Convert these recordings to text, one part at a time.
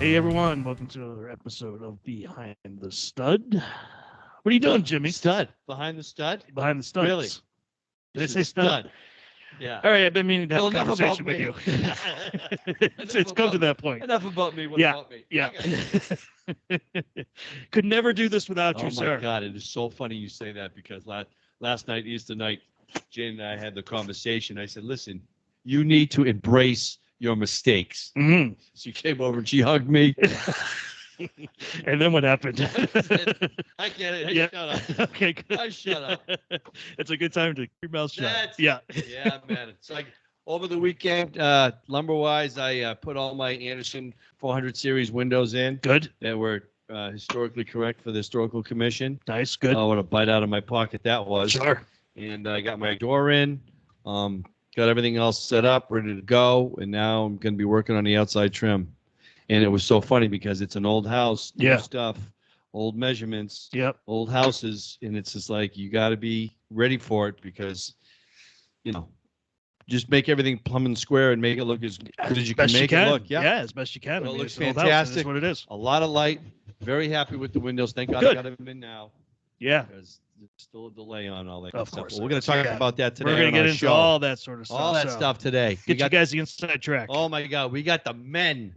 Hey everyone, welcome to another episode of Behind the Stud. What are you doing, Jimmy? Stud. Behind the stud? Behind the studs. Really? Did I say stud? Yeah. All right, I've been meaning to have Well, a enough conversation about with me. you. it's come to that point. Enough about me without me. Yeah. Could never do this without Oh you, my sir. God, it is so funny you say that because last night, Easter night, Jane and I had the conversation. I said, listen, you need to embrace your mistakes. Mhm. She came over and she hugged me. And then what happened? I get it. Hey, Yeah. shut up. Okay, good. I shut up. It's a good time to keep your mouth shut. That's- Yeah. Yeah, man. It's like over the weekend, lumber-wise, I put all my Anderson 400 series windows in Good. that were historically correct for the Historical Commission. Nice. Good. Oh, what a bite out of my pocket that was. Sure. And I got my door in, got everything else set up, ready to go, and now I'm going to be working on the outside trim. And it was so funny because it's an old house, new Yeah. stuff, old measurements, Yep. old houses, and it's just like you got to be ready for it because, just make everything plumb and square and make it look as good as you can Best make you it can. look. Yeah. as best you can. Well, I it mean, looks it's an old house, and fantastic. it's what it is. A lot of light. Very happy with the windows. Thank God Good. I got them in now Yeah. because there's still a delay on all that Of stuff. course But we're going to there talk is. about that today. We're going on to get our into show. all that sort of stuff. All that so stuff today. Get you guys the inside track. Oh my God, we got the men.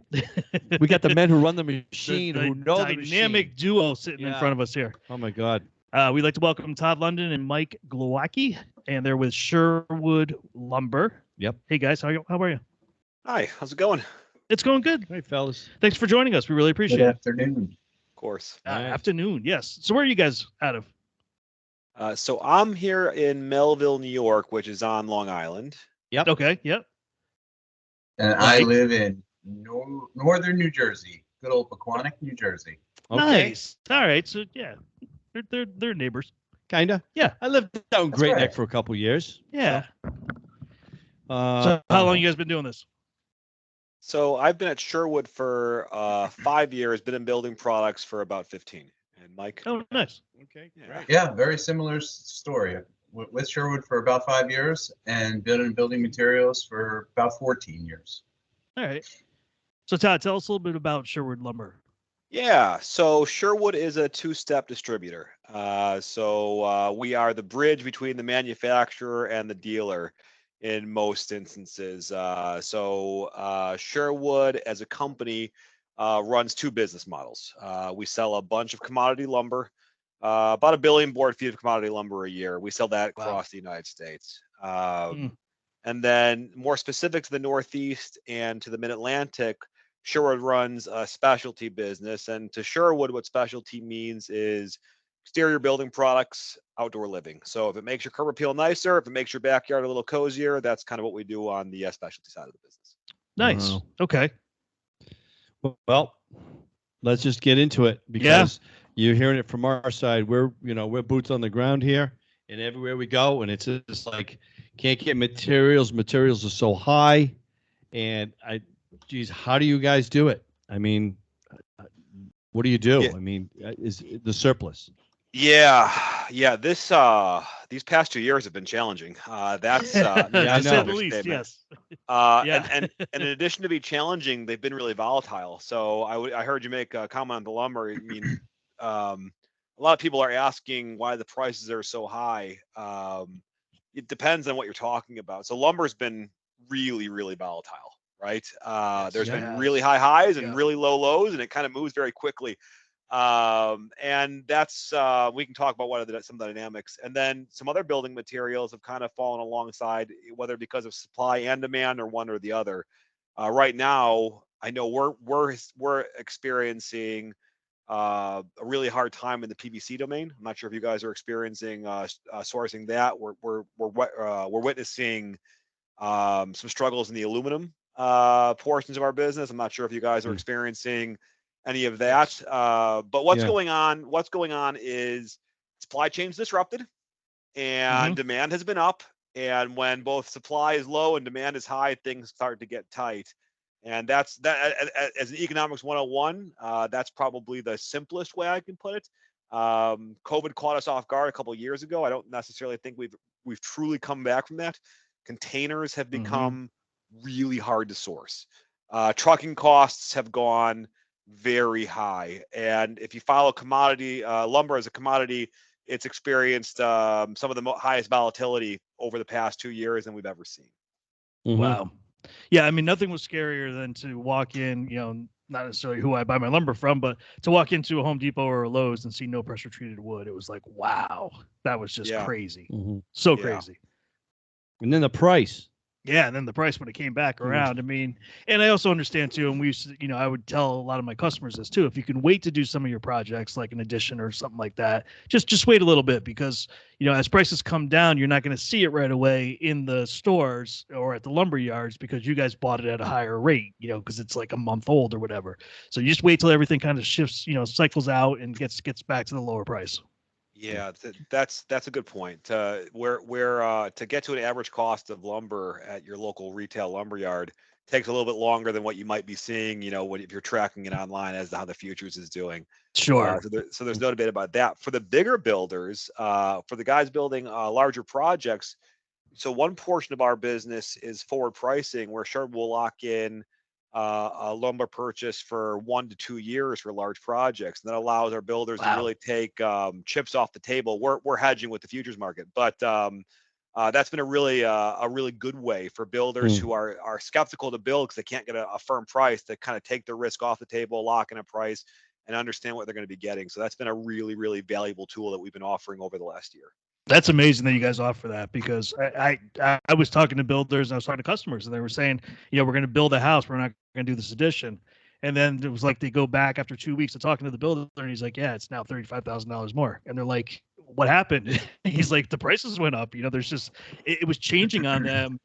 We got the men who run the machine, the who know the machine. dynamic duo sitting in Yeah. front of us here. Oh my God. We'd like to welcome Todd London and Mike Glowacki, and they're with Sherwood Lumber. Yep. Hey guys, how are you? Hi, how's it going? It's going good. Hey fellas. Thanks for joining us. We really appreciate Good it. afternoon. Of course. Nice. Afternoon, yes. So where are you guys out of? So I'm here in Melville, New York, which is on Long Island. Yep. Okay, yep. And I live in northern New Jersey, good old Pequannock, New Jersey. Okay. Nice. All right. So yeah, they're neighbors. Kinda. Yeah. I lived down That's Great right. Neck for a couple years. Yeah. Uh, So how long you guys been doing this? So I've been at Sherwood for 5 years, been in building products for about 15. And Mike? Oh, nice. Okay. Yeah. Great. Yeah, very similar story. With Sherwood for about 5 years and building materials for about 14 years. All right. So Todd, tell us a little bit about Sherwood Lumber. Yeah, so Sherwood is a two-step distributor. We are the bridge between the manufacturer and the dealer in most instances. Sherwood as a company runs two business models. We sell a bunch of commodity lumber, about 1 billion board feet of commodity lumber a year. We sell that across the United States. And then more specific to the Northeast and to the Mid-Atlantic, Sherwood runs a specialty business. And to Sherwood, what specialty means is exterior building products, outdoor living. So if it makes your curb appeal nicer, if it makes your backyard a little cozier, that's kind of what we do on the specialty side of the business. Nice. Wow. Okay. Well, let's just get into it because you're hearing it from our side. We're boots on the ground here and everywhere we go. And it's just like, can't get materials. Materials are so high. And geez, how do you guys do it? I mean, what do you do? Yeah. I mean, is the surplus? Yeah. These past 2 years have been challenging. That's I to say know. the least, yes. And in addition to be challenging, they've been really volatile. So I heard you make a comment on the lumber. I mean, a lot of people are asking why the prices are so high. It depends on what you're talking about. So lumber's been really, really volatile, right? There's been really high highs and really low lows, and it kind of moves very quickly. And that's we can talk about some of the dynamics. And then some other building materials have kind of fallen alongside, whether because of supply and demand or one or the other. Right now, I know we're experiencing a really hard time in the PVC domain. I'm not sure if you guys are experiencing sourcing that. We're witnessing some struggles in the aluminum portions of our business. I'm not sure if you guys are experiencing any of that. But what's going on is supply chain's disrupted and demand has been up. And when both supply is low and demand is high, things start to get tight. And that's that as an economics 101, that's probably the simplest way I can put it. COVID caught us off guard a couple of years ago. I don't necessarily think we've truly come back from that. Containers have become really hard to source. Trucking costs have gone very high. And if you follow commodity lumber as a commodity, it's experienced some of the highest volatility over the past 2 years than we've ever seen. Mhm. Wow. Yeah, I mean, nothing was scarier than to walk in, not necessarily who I buy my lumber from, but to walk into a Home Depot or a Lowe's and see no pressure treated wood. It was like, wow, that was just Yeah. crazy. Mhm. So Yeah. crazy. And then the price. Yeah, and then the price when it came back around. I mean, and I also understand too, and we used to, I would tell a lot of my customers this too. If you can wait to do some of your projects, like an addition or something like that, just wait a little bit because as prices come down, you're not going to see it right away in the stores or at the lumber yards because you guys bought it at a higher rate, because it's like a month old or whatever. So you just wait till everything kind of shifts, cycles out and gets back to the lower price. Yeah, that's a good point. Where to get to an average cost of lumber at your local retail lumber yard takes a little bit longer than what you might be seeing, if you're tracking it online as to how the futures is doing. Sure. So there's no debate about that. For the bigger builders, for the guys building larger projects, so one portion of our business is forward pricing, where Sherwood will lock in a lumber purchase for 1 to 2 years for large projects. And that allows our builders to Wow. really take chips off the table. We're hedging with the futures market, but that's been a really good way for builders who are skeptical to build because they can't get a firm price to kind of take the risk off the table, lock in a price, and understand what they're going to be getting. So that's been a really, really valuable tool that we've been offering over the last year. That's amazing that you guys offer that because I was talking to builders and I was talking to customers and they were saying, we're going to build a house. We're not going to do this addition. And then it was like they go back after 2 weeks of talking to the builder and he's like, yeah, it's now $35,000 more. And they're like, what happened? He's like, the prices went up. There's just, it was changing on them,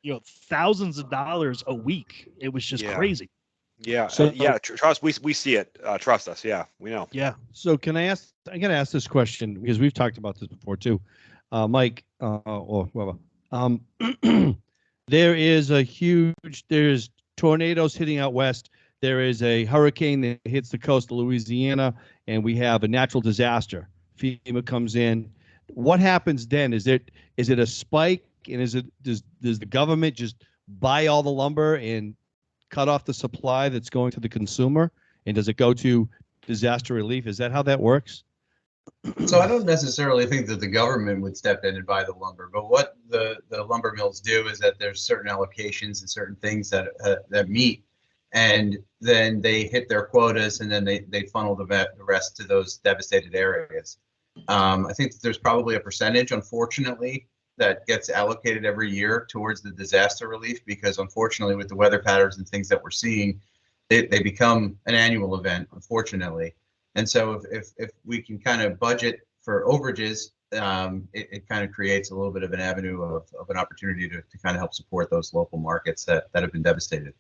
thousands of dollars a week. It was just crazy. Yeah. So- Trust, we see it. Trust us. Yeah, we know. Yeah. So I got to ask this question because we've talked about this before too. Mike, or whoever. There's tornadoes hitting out west. There is a hurricane that hits the coast of Louisiana, and we have a natural disaster. FEMA comes in. What happens then? Is it a spike, and does the government just buy all the lumber and cut off the supply that's going to the consumer? And does it go to disaster relief? Is that how that works? So I don't necessarily think that the government would step in and buy the lumber, but what the lumber mills do is that there's certain allocations and certain things that meet, and then they hit their quotas, and then they funnel the rest to those devastated areas. I think that there's probably a percentage, unfortunately, that gets allocated every year towards the disaster relief because, unfortunately, with the weather patterns and things that we're seeing, they become an annual event, unfortunately. And so if we can kind of budget for overages, it kind of creates a little bit of an avenue of an opportunity to kind of help support those local markets that have been devastated.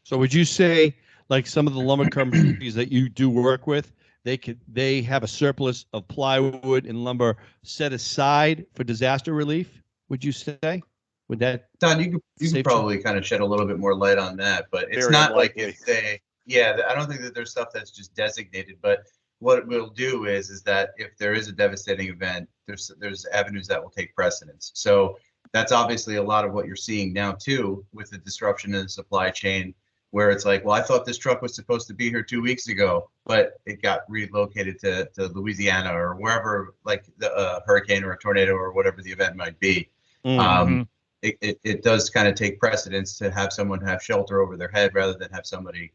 So would you say, like some of the lumber companies that you do work with, they have a surplus of plywood and lumber set aside for disaster relief? Would you say? Would that? Todd, you could probably kind of shed a little bit more light on that, but it's not like if they. Yeah, I don't think that there's stuff that's just designated, but what we'll do is that if there is a devastating event, there's avenues that will take precedence. So that's obviously a lot of what you're seeing now too, with the disruption in the supply chain, where it's like, well, I thought this truck was supposed to be here 2 weeks ago, but it got relocated to Louisiana or wherever, like the hurricane or a tornado or whatever the event might be. Mm-hmm. It does kind of take precedence to have someone have shelter over their head rather than have somebody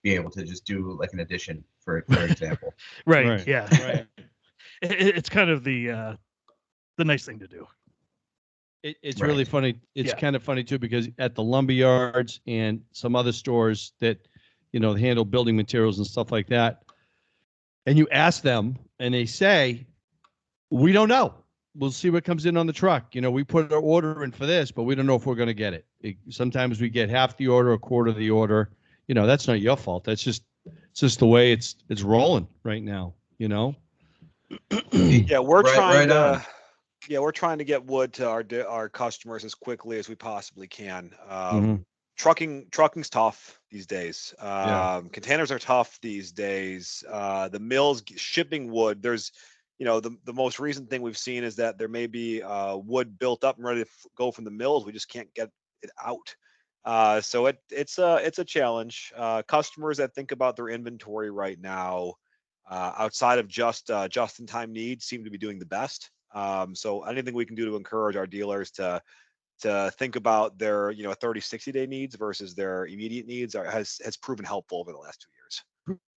be able to just do like an addition, for example. Right. Yeah. Right. It's kind of the nice thing to do. It's Right. really funny. It's kind of funny too, because at the lumber yards and some other stores that, handle building materials and stuff like that, and you ask them and they say, we don't know. We'll see what comes in on the truck. We put our order in for this, but we don't know if we're going to get it. Sometimes we get half the order, a quarter of the order. That's not your fault. It's just the way it's rolling right now, Yeah, we're trying to get wood to our customers as quickly as we possibly can. Trucking's tough these days. Containers are tough these days. The mills shipping wood, there's the most recent thing we've seen is that there may be wood built up and ready to go from the mills. We just can't get it out. So it's a challenge. Customers that think about their inventory right now, outside of just in time needs, seem to be doing the best. So anything we can do to encourage our dealers to think about their 30, 60-day needs versus their immediate needs has proven helpful over the last 2 years.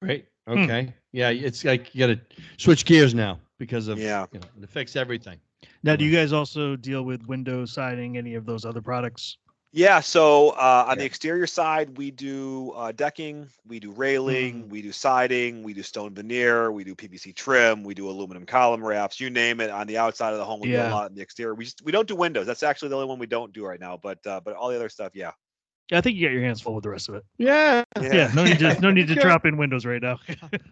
Great. Okay. Yeah, it's like you got to switch gears now because of Yeah. it affects everything. Now, do you guys also deal with window siding, any of those other products? Yeah, so on the exterior side, we do decking, we do railing, we do siding, we do stone veneer, we do PVC trim, we do aluminum column wraps, you name it. On the outside of the home, we do a lot in the exterior. We don't do windows. That's actually the only one we don't do right now. But all the other stuff, yeah. I think you got your hands full with the rest of it. Yeah. Yeah. No need to drop in windows right now.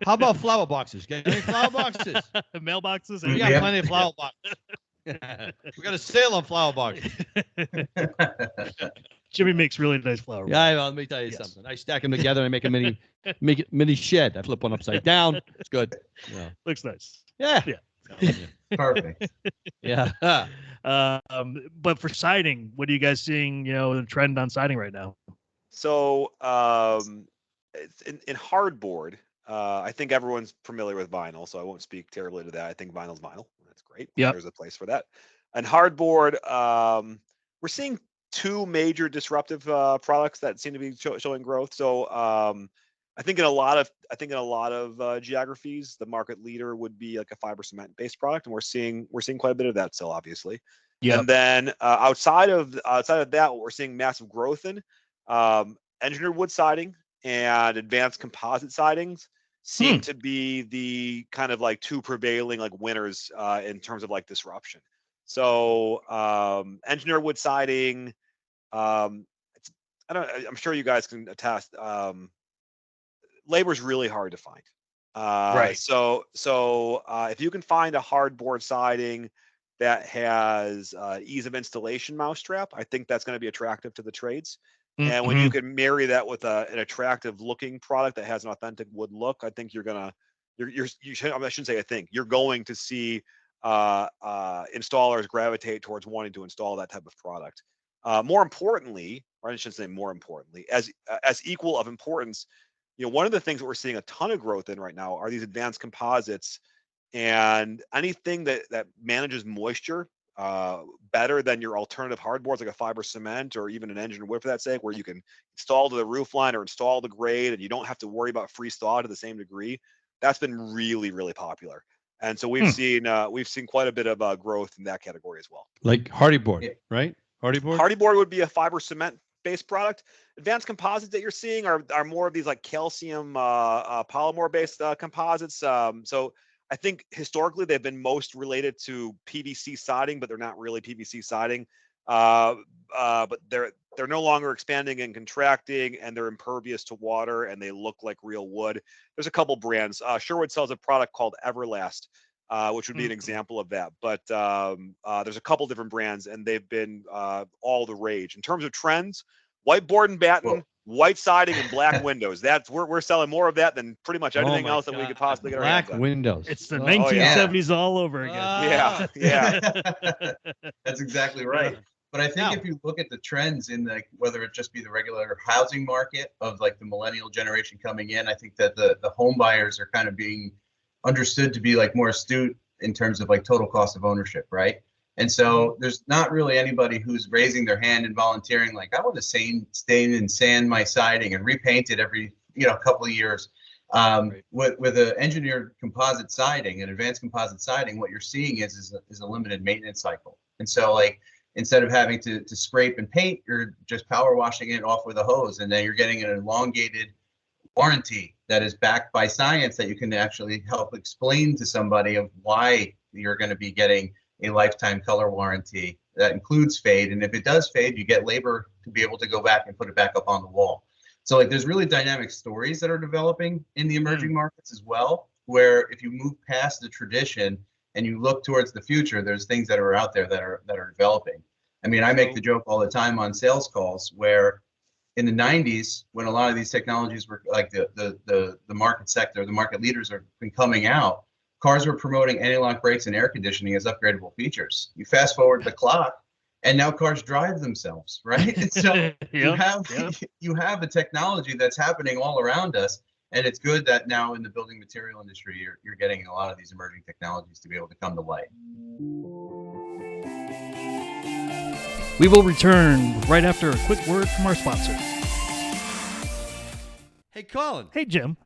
How about flower boxes? Got any flower boxes? Mailboxes. We got plenty of flower boxes. We got a sale on flower boxes. Jimmy makes really nice flower. Yeah, let me tell you something. I stack them together and I make a mini shed. I flip one upside down. It's good. Yeah. Looks nice. Yeah. Perfect. Yeah. But for siding, what are you guys seeing? The trend on siding right now. So it's in hardboard, I think everyone's familiar with vinyl, so I won't speak terribly to that. I think vinyl's vinyl. That's great. Yep. There's a place for that. And hardboard, we're seeing two major disruptive products that seem to be showing growth. So I think in a lot of geographies, the market leader would be like a fiber cement based product, and we're seeing quite a bit of that still, obviously. Yeah. And then outside of that, what we're seeing massive growth in engineered wood siding and advanced composite sidings seem to be the kind of like two prevailing like winners in terms of like disruption. So engineered wood siding, I'm sure you guys can attest. Labor is really hard to find. Right. So if you can find a hardboard siding that has ease of installation mousetrap, I think that's going to be attractive to the trades. And when you can marry that with an attractive looking product that has an authentic wood look, I think you're going to see installers gravitate towards wanting to install that type of product. More importantly, or I shouldn't say more importantly, as equal of importance, one of the things that we're seeing a ton of growth in right now are these advanced composites, and anything that manages moisture better than your alternative hardboards like a fiber cement or even an engineered wood for that sake, where you can install to the roof line or install the grade and you don't have to worry about freeze thaw to the same degree. That's been really, really popular. And so we've seen quite a bit of growth in that category as well. Like hardy board, right? Hardy board? Hardy board would be a fiber cement based product. Advanced composites that you're seeing are more of these like calcium polymer based composites. So I think historically they've been most related to PVC siding, but they're not really PVC siding. But they're no longer expanding and contracting, and they're impervious to water, and they look like real wood. There's a couple brands. Sherwood sells a product called Everlast, which would be an example of that. But there's a couple different brands, and they've been all the rage. In terms of trends, whiteboard and batten, white siding, and black windows. We're selling more of that than pretty much anything else that we could possibly get our hands on. Black windows. It's the 1970s all over again. Yeah. That's exactly right. But I think if you look at the trends in whether it just be the regular housing market of like the millennial generation coming in, I think that the home buyers are kind of being understood to be like more astute in terms of like total cost of ownership, right? And so there's not really anybody who's raising their hand and volunteering like, I want to stain and sand my siding and repaint it every couple of years. With an engineered composite siding and advanced composite siding, what you're seeing is a limited maintenance cycle. And so like instead of having to scrape and paint, you're just power washing it off with a hose, and then you're getting an elongated warranty that is backed by science that you can actually help explain to somebody of why you're going to be getting a lifetime color warranty that includes fade. And if it does fade, you get labor to be able to go back and put it back up on the wall. So like there's really dynamic stories that are developing in the emerging markets as well, where if you move past the tradition and you look towards the future, there's things that are out there that are developing. I mean, I make the joke all the time on sales calls where in the 90s, when a lot of these technologies were like the market sector, the market leaders have been coming out, cars were promoting anti-lock brakes and air conditioning as upgradable features. You fast forward the clock, and now cars drive themselves, right? And so you have yep. you have a technology that's happening all around us, and it's good that now in the building material industry, you're getting a lot of these emerging technologies to be able to come to light. We will return right after a quick word from our sponsor. Hey, Colin. Hey, Jim.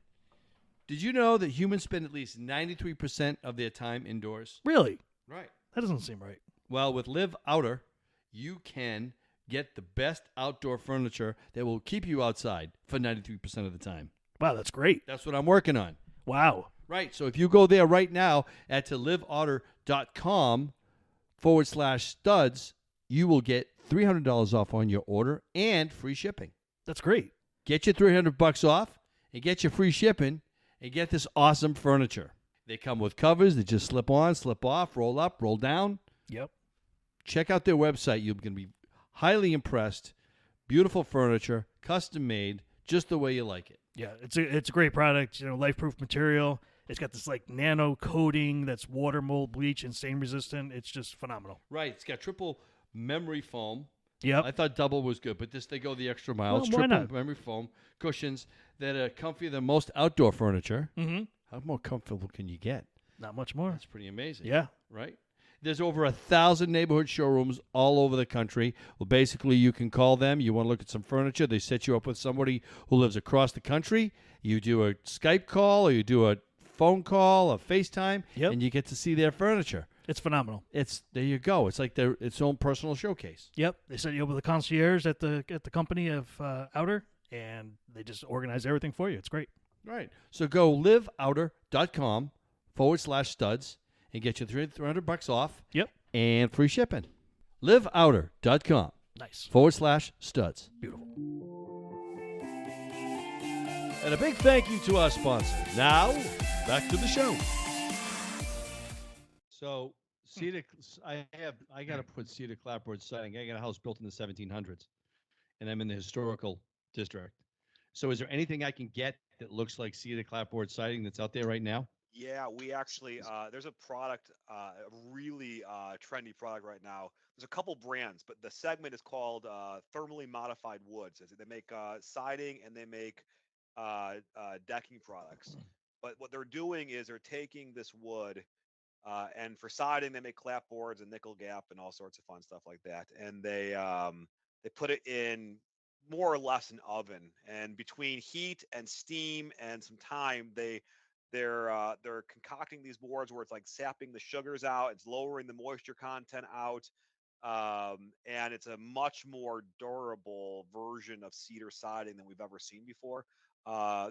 Did you know that humans spend at least 93% of their time indoors? Really? Right. That doesn't seem right. Well, with Live Outer, you can get the best outdoor furniture that will keep you outside for 93% of the time. Wow, that's great. That's what I'm working on. Wow. Right. So if you go there right now at liveouter.com/studs, you will get $300 off on your order and free shipping. That's great. Get your $300 off and get your free shipping and get this awesome furniture. They come with covers that just slip on, slip off, roll up, roll down. Yep. Check out their website. You're going to be highly impressed. Beautiful furniture, custom made, just the way you like it. Yeah, it's a great product. You know, life-proof material. It's got this like nano coating that's water, mold, bleach, and stain resistant. It's just phenomenal. Right. It's got triple memory foam. Yep. I thought double was good, but they go the extra mile. Well, It's why triple not? memory foam cushions that are comfier than most outdoor furniture. Mm-hmm. How more comfortable can you get? Not much more. That's pretty amazing. Yeah. Right? There's over 1,000 neighborhood showrooms all over the country. Well, basically, you can call them. You want to look at some furniture. They set you up with somebody who lives across the country. You do a Skype call or you do a phone call, a FaceTime, Yep. and you get to see their furniture. It's phenomenal. There you go. It's like its own personal showcase. Yep. They set you up with a concierge at the company of Outer, and they just organize everything for you. It's great. Right. So go liveouter.com/studs and get your $300 off. Yep. And free shipping. liveouter.com/studs. Nice. Beautiful. And a big thank you to our sponsor. Now, back to the show. So, I got to put cedar clapboard siding. I got a house built in the 1700s, and I'm in the historical district. So, is there anything I can get that looks like cedar clapboard siding that's out there right now? Yeah, we actually there's a product, a really trendy product right now. There's a couple brands, but the segment is called thermally modified woods. They make siding and they make decking products. But what they're doing is they're taking this wood and for siding they make clapboards and nickel gap and all sorts of fun stuff like that. And they put it in more or less an oven, and between heat and steam and some time they're concocting these boards where it's like sapping the sugars out, it's lowering the moisture content out, and it's a much more durable version of cedar siding than we've ever seen before.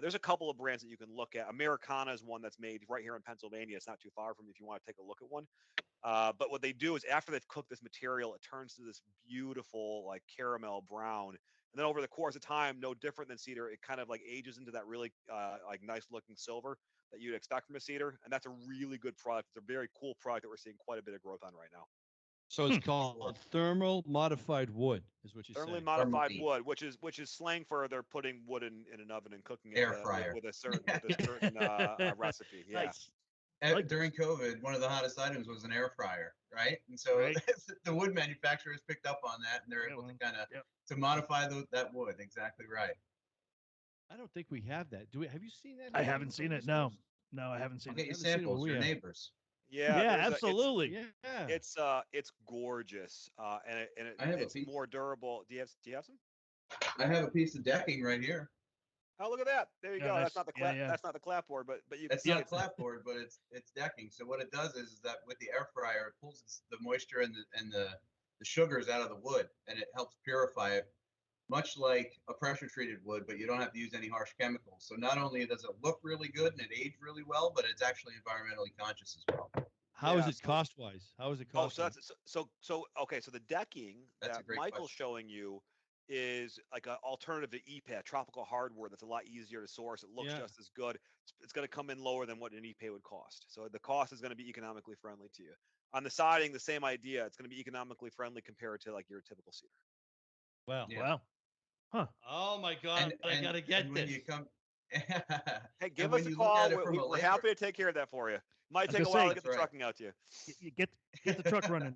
There's a couple of brands that you can look at. Americana is one that's made right here in Pennsylvania. It's not too far from you if you want to take a look at one. But what they do is after they've cooked this material, it turns to this beautiful like caramel brown. And then over the course of time, no different than cedar, it kind of like ages into that really like nice looking silver that you'd expect from a cedar. And that's a really good product. It's a very cool product that we're seeing quite a bit of growth on right now. So it's called thermal modified wood, is what you're saying. Thermally modified wood, which is slang for they're putting wood in an oven and cooking it Air fryer. with a certain recipe. Yeah. Nice. During COVID, one of the hottest items was an air fryer, right? And so Right. the wood manufacturers picked up on that, and they're able to kind of to modify that wood. Exactly right. I don't think we have that. Have you seen that? I haven't seen it. No, I haven't seen I'll get it. you haven't seen it samples. where Your we are. neighbors. Yeah, Absolutely. Yeah. It's gorgeous, and it's piece. more durable. Do you have some? I have a piece of decking right here. Oh, look at that! There you Yeah, go. nice. That's not the that's not the clapboard, but you. It's not a clapboard, but it's decking. So what it does is that with the air fryer, it pulls the moisture and the sugars out of the wood, and it helps purify it, much like a pressure treated wood, but you don't have to use any harsh chemicals. So not only does it look really good and it aged really well, but it's actually environmentally conscious as well. How is it cost wise? How is it cost? Oh, so okay. So the decking That's a that great Michael's question. showing you is like an alternative to EPA, tropical hardwood that's a lot easier to source. It looks just as good. It's going to come in lower than what an EPA would cost. So the cost is going to be economically friendly to you. On the siding, the same idea. It's going to be economically friendly compared to like your typical cedar. Wow. Yeah. Wow. Huh. Oh my God! I gotta get when this. you come, Hey, give when us a you look call. at it from a We're labor- happy to take care of that for you. Might I was take a gonna while say, to get the that's right. trucking out to you. You get the truck running.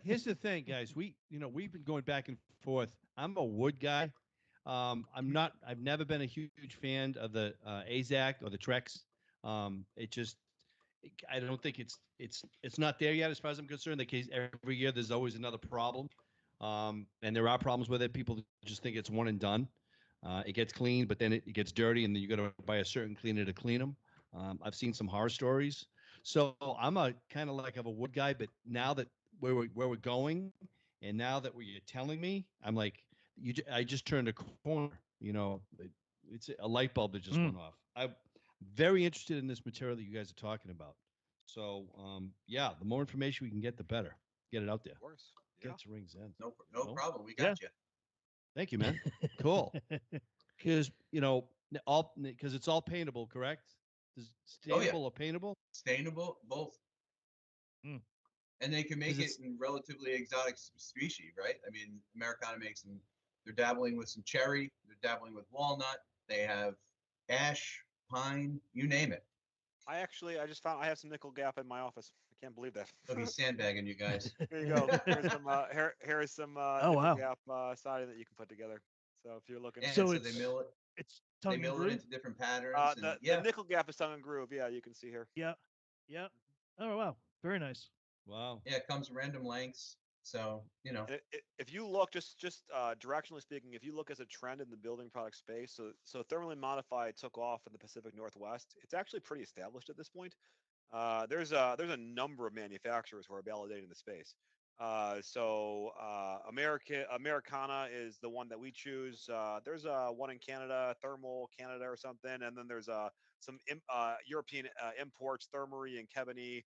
Here's the thing, guys. We've been going back and forth. I'm a wood guy. I've never been a huge fan of the AZAC or the Trex. I don't think it's not there yet as far as I'm concerned. The case every year there's always another problem, and there are problems with it. People just think it's one and done. It gets cleaned, but then it gets dirty, and then you got to buy a certain cleaner to clean them. I've seen some horror stories, so I'm a kind of like of a wood guy. But now that where we're going, and now that what you're telling me, I'm like, I just turned a corner. It's a light bulb that just went off. I'm very interested in this material that you guys are talking about. So, yeah, the more information we can get, the better. Get it out there. Of course. Yeah. Get some rings in. No problem. We got you. Thank you, man. Cool. Because because it's all paintable, correct? Is stainable or paintable? Stainable, both. Mm. And they can make it in relatively exotic species, right? I mean, Americana makes them. They're dabbling with some cherry. They're dabbling with walnut. They have ash, pine, you name it. I just found I have some nickel gap in my office. I can't believe that. They'll be sandbagging you guys. Here you go. Here's some nickel gap siding that you can put together. So if you're looking, So they mill it. It's They tongue and mill it groove. into different patterns. the nickel gap is tongue and groove. Yeah, you can see here. Yeah. Oh wow, very nice. Wow. Yeah, it comes random lengths. So If you look, just directionally speaking, if you look as a trend in the building product space, so thermally modified took off in the Pacific Northwest. It's actually pretty established at this point. There's a number of manufacturers who are validating the space. Americana is the one that we choose. There's one in Canada, Thermal Canada or something, and then there's some European imports, Thermery and Kebony.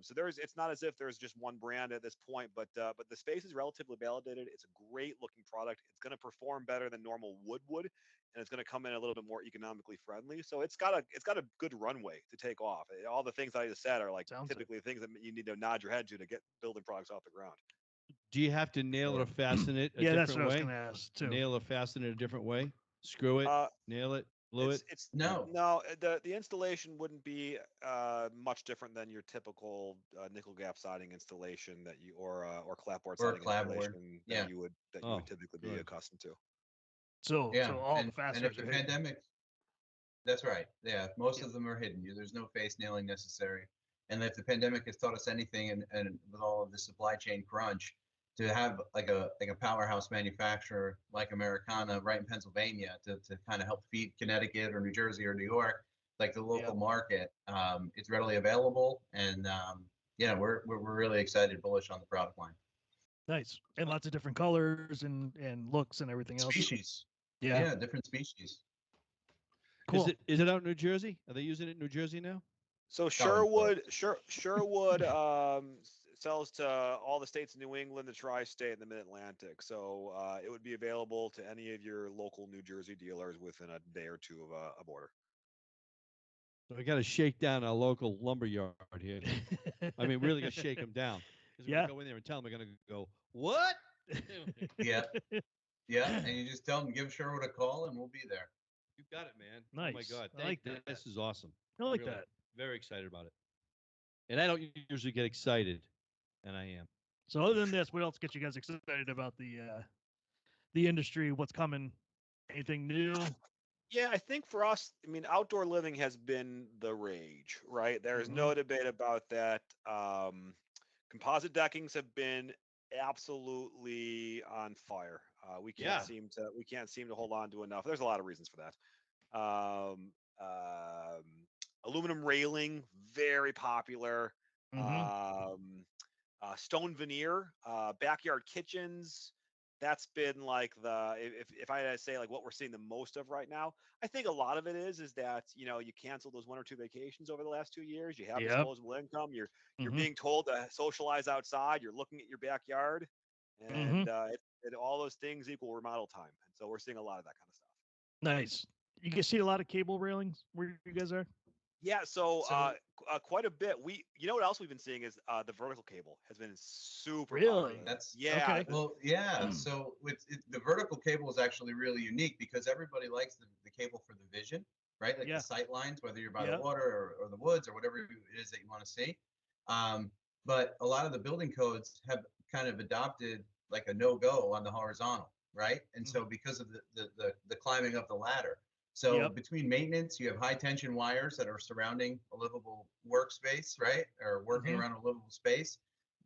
So it's not as if there's just one brand at this point, but the space is relatively validated. It's a great looking product. It's going to perform better than normal wood, and it's going to come in a little bit more economically friendly. So it's got a good runway to take off. All the things I just said are typically things that you need to nod your head to get building products off the ground. Do you have to nail it or fasten it a Yeah, different that's what I was way? going to ask too. Nail or fasten it a different way? Screw it, nail it, glue it? No. The installation wouldn't be much different than your typical nickel gap siding installation that you or clapboard siding installation that you would typically be accustomed to. So all the fasteners and if the are hidden. pandemic, that's right. Yeah, most of them are hidden. There's no face nailing necessary. And if the pandemic has taught us anything, and with all of the supply chain crunch, to have like a powerhouse manufacturer like Americana right in Pennsylvania to kind of help feed Connecticut or New Jersey or New York, like the local market, it's readily available, and we're really excited, bullish on the product line. Nice, and lots of different colors and looks and everything else. Species. Yeah, different species. Cool. Is it out in New Jersey? Are they using it in New Jersey now? So Sherwood sells to all the states in New England, the tri-state, and the Mid-Atlantic. So it would be available to any of your local New Jersey dealers within a day or two of a order. So we got to shake down our local lumber yard here. I mean, really got to shake them down. Because we go in there and tell them we're going to go, what? Yeah, and you just tell them, give Sherwood a call, and we'll be there. You got it, man. Nice. Oh my God, I like that. This is awesome. I like Really, that. Very excited about it. And I don't usually get excited, and I am. So other than this, what else gets you guys excited about the industry? What's coming? Anything new? Yeah, I think for us, I mean, outdoor living has been the rage, right? There's no debate about that. Composite deckings have been absolutely on fire. We can't seem to hold on to enough. There's a lot of reasons for that. Aluminum railing, very popular. Stone veneer, backyard kitchens. That's been like if I had to say like what we're seeing the most of right now, I think a lot of it is that you canceled those 1 or 2 vacations over the last 2 years. You have disposable income. You're being told to socialize outside. You're looking at your backyard, and all those things equal remodel time. And so we're seeing a lot of that kind of stuff. Nice. You can see a lot of cable railings where you guys are. Yeah, so quite a bit. You know what else we've been seeing is the vertical cable has been super popular. Okay. Well, yeah. So the vertical cable is actually really unique because everybody likes the cable for the vision, right? Like the sight lines, whether you're by the water or the woods or whatever it is that you want to see. but a lot of the building codes have kind of adopted like a no-go on the horizontal, right? And so because of the climbing up the ladder. So between maintenance, you have high tension wires that are surrounding a livable workspace, right? Or working around a livable space.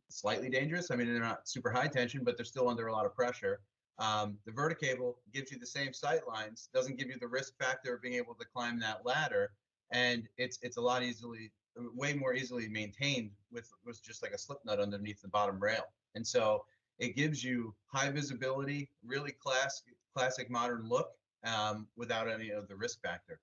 Slightly dangerous. I mean, they're not super high tension, but they're still under a lot of pressure. The verticable gives you the same sight lines, doesn't give you the risk factor of being able to climb that ladder, and it's a lot way more easily maintained with just like a slip nut underneath the bottom rail. And so it gives you high visibility, really classic modern look, without any of the risk factor.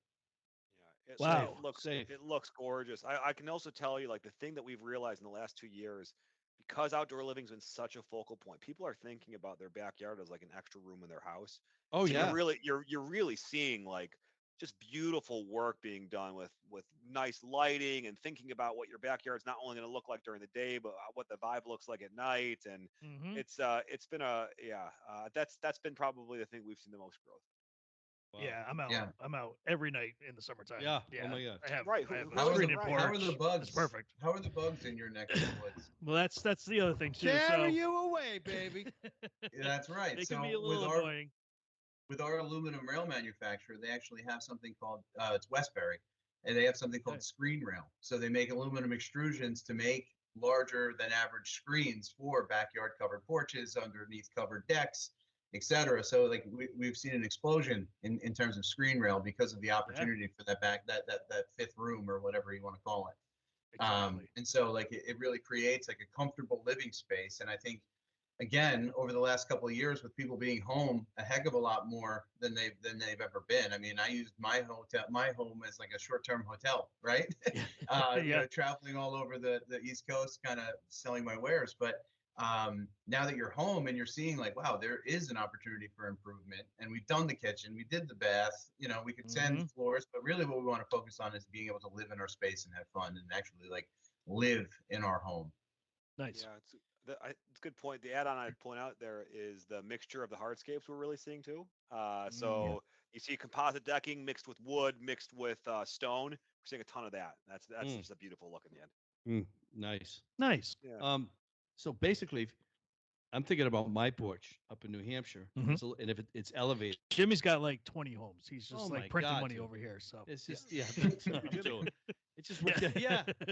Yeah, Wow. it looks gorgeous. I can also tell you, like, the thing that we've realized in the last 2 years, because outdoor living's been such a focal point, people are thinking about their backyard as like an extra room in their house. Oh So yeah. you're really seeing like just beautiful work being done with nice lighting and thinking about what your backyard's not only going to look like during the day, but what the vibe looks like at night. And it's been that's been probably the thing we've seen the most growth. Wow. Yeah, I'm out. Yeah. I'm out every night in the summertime. Yeah. Oh my God. I have, Right. I have How a are screening the porch. bugs? It's perfect. How are the bugs in your neck of the woods? Well, that's the other thing too. Carry you away, baby. Yeah, that's right. They So can be a little annoying. with our aluminum rail manufacturer, they actually have something called it's Westbury, and they have something called screen rail. So they make aluminum extrusions to make larger than average screens for backyard covered porches, underneath covered decks, etc. So like we've seen an explosion in terms of screen rail because of the opportunity for that fifth room or whatever you want to call it. Exactly. And so like it really creates like a comfortable living space. And I think, again, over the last couple of years, with people being home a heck of a lot more than they've ever been. I mean, I used my home as like a short-term hotel, right? You know, traveling all over the East Coast, kind of selling my wares. But now that you're home and you're seeing like, wow, there is an opportunity for improvement, and we've done the kitchen, we did the bath, you know, we could sand floors, but really what we want to focus on is being able to live in our space and have fun and actually like live in our home. Nice. Yeah, it's a good point. The add-on I'd point out there is the mixture of the hardscapes we're really seeing too. So you see composite decking mixed with wood, mixed with stone. We're seeing a ton of that. That's just a beautiful look in the end. Nice. Yeah. So basically, I'm thinking about my porch up in New Hampshire, and if it's elevated, Jimmy's got like 20 homes. He's just my like printing God, money dude. over here. So it's just that's what I'm doing. It's just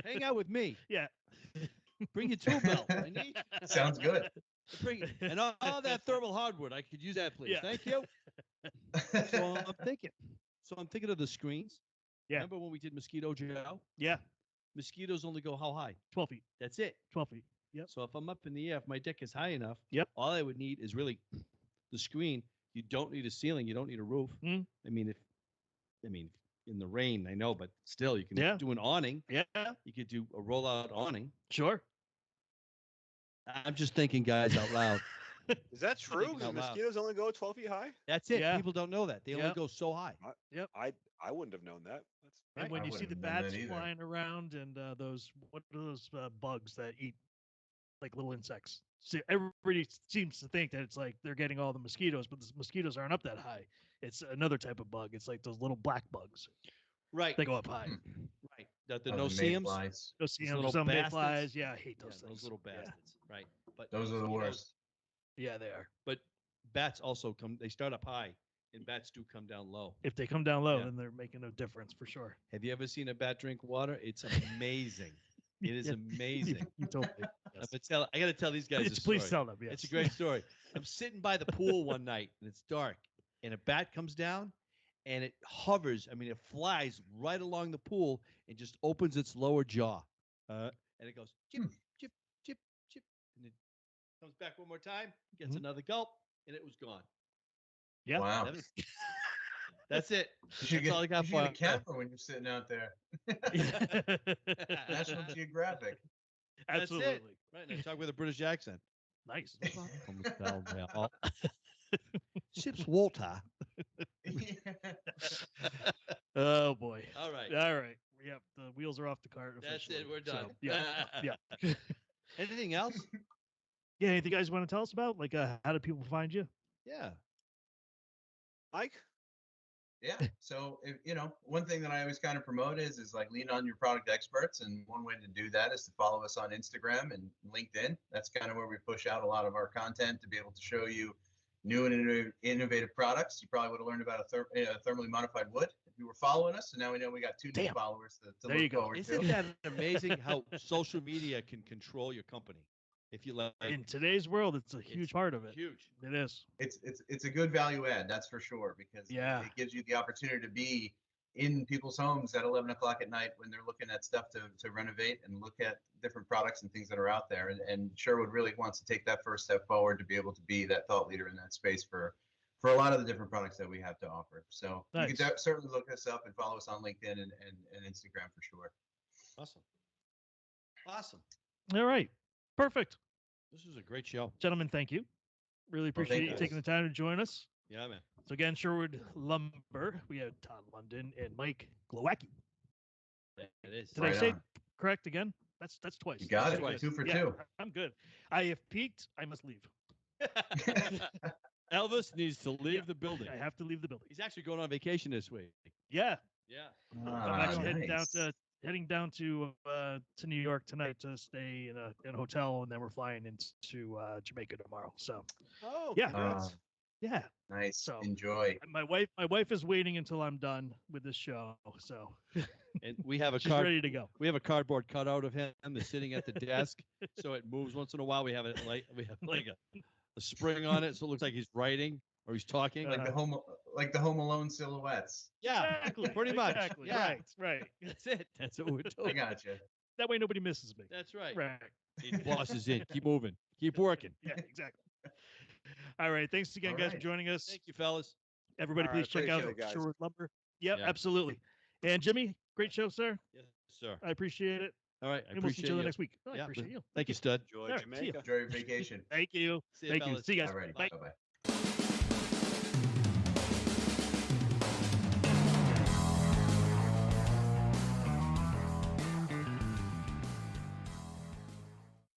hang out with me. Yeah. Bring your tool belt. I need. Sounds good. Bring it. And all that thermal hardwood. I could use that, please. Yeah. Thank you. So I'm thinking of the screens. Yeah. Remember when we did Mosquito Joe? Yeah. Mosquitoes only go how high? 12 feet. That's it. 12 feet. Yep. So if I'm up in the air, if my deck is high enough, all I would need is really the screen. You don't need a ceiling. You don't need a roof. I mean, in the rain, I know, but still, you can do an awning. Yeah. You could do a rollout awning. Sure. I'm just thinking, guys, out loud. Is that true? Do mosquitoes only go 12 feet high? That's it. Yeah. People don't know that. They only go so high. I wouldn't have known that. That's And when I you see wouldn't the have known bats that either. flying around and those, what are those bugs that eat like little insects? So everybody seems to think that it's like they're getting all the mosquitoes, but the mosquitoes aren't up that high. It's another type of bug. It's like those little black bugs. Right. They go up high. Right. The The no-see-ums. mayflies. Those see little some bastards. mayflies. Yeah, I hate those things. Those little bastards. Right. But Those are the worst. Yeah, they are. But bats also they start up high, and bats do come down low. If they come down low, Yeah. then they're making a difference for sure. Have you ever seen a bat drink water? It's amazing. It is amazing. You told me. I got to tell these guys this Please story. tell them. Yes. It's a great story. I'm sitting by the pool one night, and it's dark, and a bat comes down, and it hovers. I mean, it flies right along the pool and just opens its lower jaw. And it goes, chip, chip, chip, chip. And it comes back one more time, gets another gulp, and it was gone. Yeah. Wow. That's it. You should That's all I got get for a camera when you're sitting out there. National Geographic. Absolutely. Right. And I talk with a British accent. Nice. Ships water. Oh boy. All right. All right. Yep. The wheels are off the cart. That's it. officially. We're done. So, yeah. Anything else? Yeah. Anything you guys want to tell us about? Like, how do people find you? Yeah. Mike? Yeah. So, one thing that I always kind of promote is like lean on your product experts. And one way to do that is to follow us on Instagram and LinkedIn. That's kind of where we push out a lot of our content to be able to show you new and innovative products. You probably would have learned about a thermally modified wood if you were following us. So now we know we got 2 new followers to There you look go. forward Isn't to. that amazing how social media can control your company? If you like, In today's world, it's a huge part of it. Huge. It is. It's a good value add, that's for sure, because it gives you the opportunity to be in people's homes at 11 o'clock at night when they're looking at stuff to renovate and look at different products and things that are out there. And Sherwood really wants to take that first step forward to be able to be that thought leader in that space for a lot of the different products that we have to offer. So Nice. you can certainly look us up and follow us on LinkedIn and Instagram for sure. Awesome. Awesome. All right. Perfect. This was a great show. Gentlemen, thank you. Really appreciate you taking the time to join us. Yeah, man. So again, Sherwood Lumber. We had Todd London and Mike Glowacki. It is. Did I say correct again? That's twice. You got That's it. twice. 2 for Yeah, 2. I'm good. I have peaked. I must leave. Elvis needs to leave the building. I have to leave the building. He's actually going on vacation this week. Yeah. I'm actually Nice. heading down to New York tonight to stay in a hotel, and then we're flying into Jamaica tomorrow. So yeah. Nice. So enjoy. My wife is waiting until I'm done with this show. So And we have a she's ready to go. We have a cardboard cutout of him that's sitting at the desk, so it moves once in a while. We have like a spring on it, so it looks like he's writing or he's talking. Like the Home Alone silhouettes. Yeah, Exactly. pretty much. Exactly. Yeah. Right. That's it. That's what we're I doing. gotcha. That way nobody misses me. That's right. Right. The boss is in. Keep moving. Keep working. Yeah, exactly. All right. Thanks again, All guys, for right. joining us. Thank you, fellas. Everybody, All please right, check appreciate out it, guys. Sherwood Lumber. Yep, Yeah. absolutely. And Jimmy, great show, sir. Yes, sir. I appreciate it. All right. I And we'll see appreciate each other you. next week. I Yeah. appreciate you. Thank you, stud. Enjoy All right, see ya. Jamaica. Enjoy your vacation. Thank you. See you, Thank you. fellas. See you guys. All right. Bye. Bye-bye.